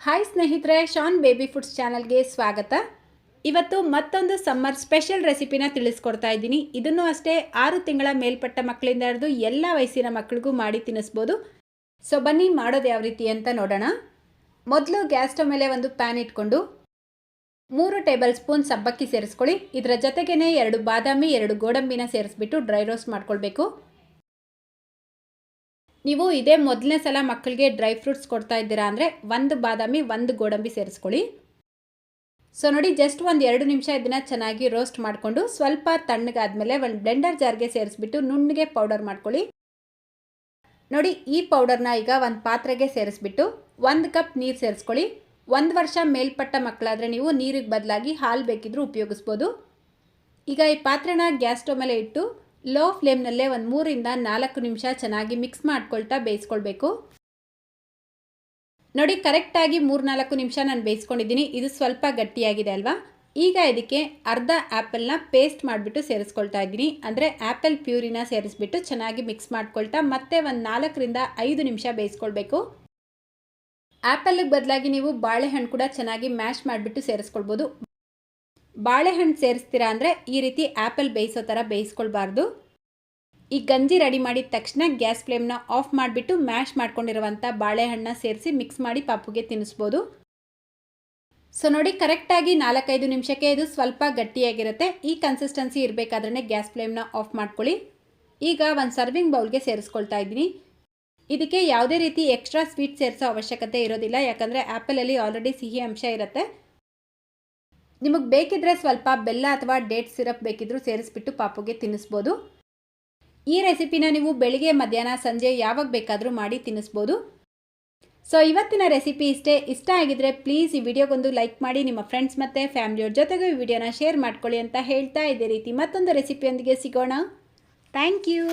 Hi ಸ್ನೇಹಿತರೆ, ಶಾನ್ baby foods ಚಾನಲ್ಗೆ ಸ್ವಾಗತ. ಇವತ್ತು ಮತ್ತೊಂದು ಸಮ್ಮರ್ ಸ್ಪೆಷಲ್ ರೆಸಿಪಿನ ತಿಳಿಸ್ಕೊಡ್ತಾ ಇದ್ದೀನಿ. ಇದನ್ನು ಅಷ್ಟೇ 6 ತಿಂಗಳ ಮೇಲ್ಪಟ್ಟ ಮಕ್ಕಳಿಂದ ಹಿಡಿದು ಎಲ್ಲ ವಯಸ್ಸಿನ ಮಕ್ಕಳಿಗೂ ಮಾಡಿ ತಿನ್ನಿಸ್ಬೋದು. ಸೊ ಬನ್ನಿ ಮಾಡೋದು ಯಾವ ರೀತಿ ಅಂತ ನೋಡೋಣ. ಮೊದಲು ಗ್ಯಾಸ್ ಸ್ಟವ್ ಮೇಲೆ ಒಂದು ಪ್ಯಾನ್ ಇಟ್ಕೊಂಡು 3 ಟೇಬಲ್ ಸ್ಪೂನ್ ಸಬ್ಬಕ್ಕಿ ಸೇರಿಸ್ಕೊಳ್ಳಿ. ಇದರ ಜೊತೆಗೇ 2 ಬಾದಾಮಿ 2 ಗೋಡಂಬಿನ ಸೇರಿಸ್ಬಿಟ್ಟು ಡ್ರೈ ರೋಸ್ಟ್ ಮಾಡ್ಕೊಳ್ಬೇಕು. ನೀವು ಇದೇ ಮೊದಲನೇ ಸಲ ಮಕ್ಕಳಿಗೆ ಡ್ರೈ ಫ್ರೂಟ್ಸ್ ಕೊಡ್ತಾ ಇದ್ದೀರಾ ಅಂದರೆ 1 ಬಾದಾಮಿ 1 ಗೋಡಂಬಿ ಸೇರಿಸ್ಕೊಳ್ಳಿ. ಸೊ ನೋಡಿ, ಜಸ್ಟ್ ಒಂದು 2 ನಿಮಿಷ ಇದನ್ನು ಚೆನ್ನಾಗಿ ರೋಸ್ಟ್ ಮಾಡಿಕೊಂಡು ಸ್ವಲ್ಪ ತಣ್ಣಗಾದ್ಮೇಲೆ ಒಂದು ಬ್ಲೆಂಡರ್ ಜಾರ್ಗೆ ಸೇರಿಸ್ಬಿಟ್ಟು ನುಣ್ಣಗೆ ಪೌಡರ್ ಮಾಡ್ಕೊಳ್ಳಿ. ನೋಡಿ, ಈ ಪೌಡರ್ನ ಈಗ ಒಂದು ಪಾತ್ರೆಗೆ ಸೇರಿಸ್ಬಿಟ್ಟು 1 ಕಪ್ ನೀರು ಸೇರಿಸ್ಕೊಳ್ಳಿ. 1 ವರ್ಷ ಮೇಲ್ಪಟ್ಟ ಮಕ್ಕಳಾದರೆ ನೀವು ನೀರಿಗೆ ಬದಲಾಗಿ ಹಾಲು ಬೇಕಿದ್ರೂ ಉಪಯೋಗಿಸ್ಬೋದು. ಈಗ ಈ ಪಾತ್ರೆನ ಗ್ಯಾಸ್ ಸ್ಟವ್ ಮೇಲೆ ಇಟ್ಟು ಲೋ ಫ್ಲೇಮ್ನಲ್ಲೇ ಒಂದು 3 ರಿಂದ 4 ನಿಮಿಷ ಚೆನ್ನಾಗಿ ಮಿಕ್ಸ್ ಮಾಡ್ಕೊಳ್ತಾ ಬೇಯಿಸ್ಕೊಳ್ಬೇಕು. ನೋಡಿ, ಕರೆಕ್ಟಾಗಿ 3-4 ನಿಮಿಷ ನಾನು ಬೇಯಿಸ್ಕೊಂಡಿದ್ದೀನಿ. ಇದು ಸ್ವಲ್ಪ ಗಟ್ಟಿಯಾಗಿದೆ ಅಲ್ವಾ. ಈಗ ಇದಕ್ಕೆ ಅರ್ಧ ಆ್ಯಪಲ್ನ ಪೇಸ್ಟ್ ಮಾಡಿಬಿಟ್ಟು ಸೇರಿಸ್ಕೊಳ್ತಾ ಇದ್ದೀನಿ. ಅಂದರೆ ಆ್ಯಪಲ್ ಪ್ಯೂರಿನ ಸೇರಿಸ್ಬಿಟ್ಟು ಚೆನ್ನಾಗಿ ಮಿಕ್ಸ್ ಮಾಡ್ಕೊಳ್ತಾ ಮತ್ತೆ ಒಂದು 4 ರಿಂದ 5 ನಿಮಿಷ ಬೇಯಿಸ್ಕೊಳ್ಬೇಕು. ಆ್ಯಪಲ್ಗೆ ಬದಲಾಗಿ ನೀವು ಬಾಳೆಹಣ್ಣು ಕೂಡ ಚೆನ್ನಾಗಿ ಮ್ಯಾಶ್ ಮಾಡಿಬಿಟ್ಟು ಸೇರಿಸ್ಕೊಳ್ಬೋದು. ಬಾಳೆಹಣ್ಣು ಸೇರಿಸ್ತೀರಾ ಅಂದರೆ ಈ ರೀತಿ ಆ್ಯಪಲ್ ಬೇಯಿಸೋ ಥರ ಬೇಯಿಸ್ಕೊಳ್ಬಾರ್ದು. ಈ ಗಂಜಿ ರೆಡಿ ಮಾಡಿದ ತಕ್ಷಣ ಗ್ಯಾಸ್ ಫ್ಲೇಮ್ನ ಆಫ್ ಮಾಡಿಬಿಟ್ಟು ಮ್ಯಾಶ್ ಮಾಡ್ಕೊಂಡಿರುವಂಥ ಬಾಳೆಹಣ್ಣನ್ನ ಸೇರಿಸಿ ಮಿಕ್ಸ್ ಮಾಡಿ ಪಾಪುಗೆ ತಿನ್ನಿಸ್ಬೋದು. ಸೊ ನೋಡಿ, ಕರೆಕ್ಟಾಗಿ 4-5 ನಿಮಿಷಕ್ಕೆ ಇದು ಸ್ವಲ್ಪ ಗಟ್ಟಿಯಾಗಿರುತ್ತೆ. ಈ ಕನ್ಸಿಸ್ಟೆನ್ಸಿ ಇರಬೇಕಾದ್ರೆ ಗ್ಯಾಸ್ ಫ್ಲೇಮ್ನ ಆಫ್ ಮಾಡ್ಕೊಳ್ಳಿ. ಈಗ ಒಂದು ಸರ್ವಿಂಗ್ ಬೌಲ್ಗೆ ಸೇರಿಸ್ಕೊಳ್ತಾ ಇದ್ದೀನಿ. ಇದಕ್ಕೆ ಯಾವುದೇ ರೀತಿ ಎಕ್ಸ್ಟ್ರಾ ಸ್ವೀಟ್ ಸೇರಿಸೋ ಅವಶ್ಯಕತೆ ಇರೋದಿಲ್ಲ, ಯಾಕಂದರೆ ಆ್ಯಪಲಲ್ಲಿ ಆಲ್ರೆಡಿ ಸಿಹಿ ಅಂಶ ಇರುತ್ತೆ. ನಿಮಗೆ ಬೇಕಿದ್ರೆ ಸ್ವಲ್ಪ ಬೆಲ್ಲ ಅಥವಾ ಡೇಟ್ ಸಿರಪ್ ಬೇಕಿದ್ರೂ ಸೇರಿಸ್ಬಿಟ್ಟು ಪಾಪುಗೆ ತಿನ್ನಿಸ್ಬೋದು. ಈ ರೆಸಿಪಿನ ನೀವು ಬೆಳಿಗ್ಗೆ, ಮಧ್ಯಾಹ್ನ, ಸಂಜೆ ಯಾವಾಗ ಬೇಕಾದರೂ ಮಾಡಿ ತಿನ್ನಿಸ್ಬೋದು. ಸೊ ಇವತ್ತಿನ ರೆಸಿಪಿ ಇಷ್ಟೇ. ಇಷ್ಟ ಆಗಿದ್ರೆ ಪ್ಲೀಸ್ ಈ ವಿಡಿಯೋಗೊಂದು ಲೈಕ್ ಮಾಡಿ, ನಿಮ್ಮ ಫ್ರೆಂಡ್ಸ್ ಮತ್ತು ಫ್ಯಾಮಿಲಿಯವ್ರ ಜೊತೆಗೂ ಈ ವಿಡಿಯೋನ ಶೇರ್ ಮಾಡ್ಕೊಳ್ಳಿ ಅಂತ ಹೇಳ್ತಾ ಇದೇ ರೀತಿ ಮತ್ತೊಂದು ರೆಸಿಪಿಯೊಂದಿಗೆ ಸಿಗೋಣ. Thank you.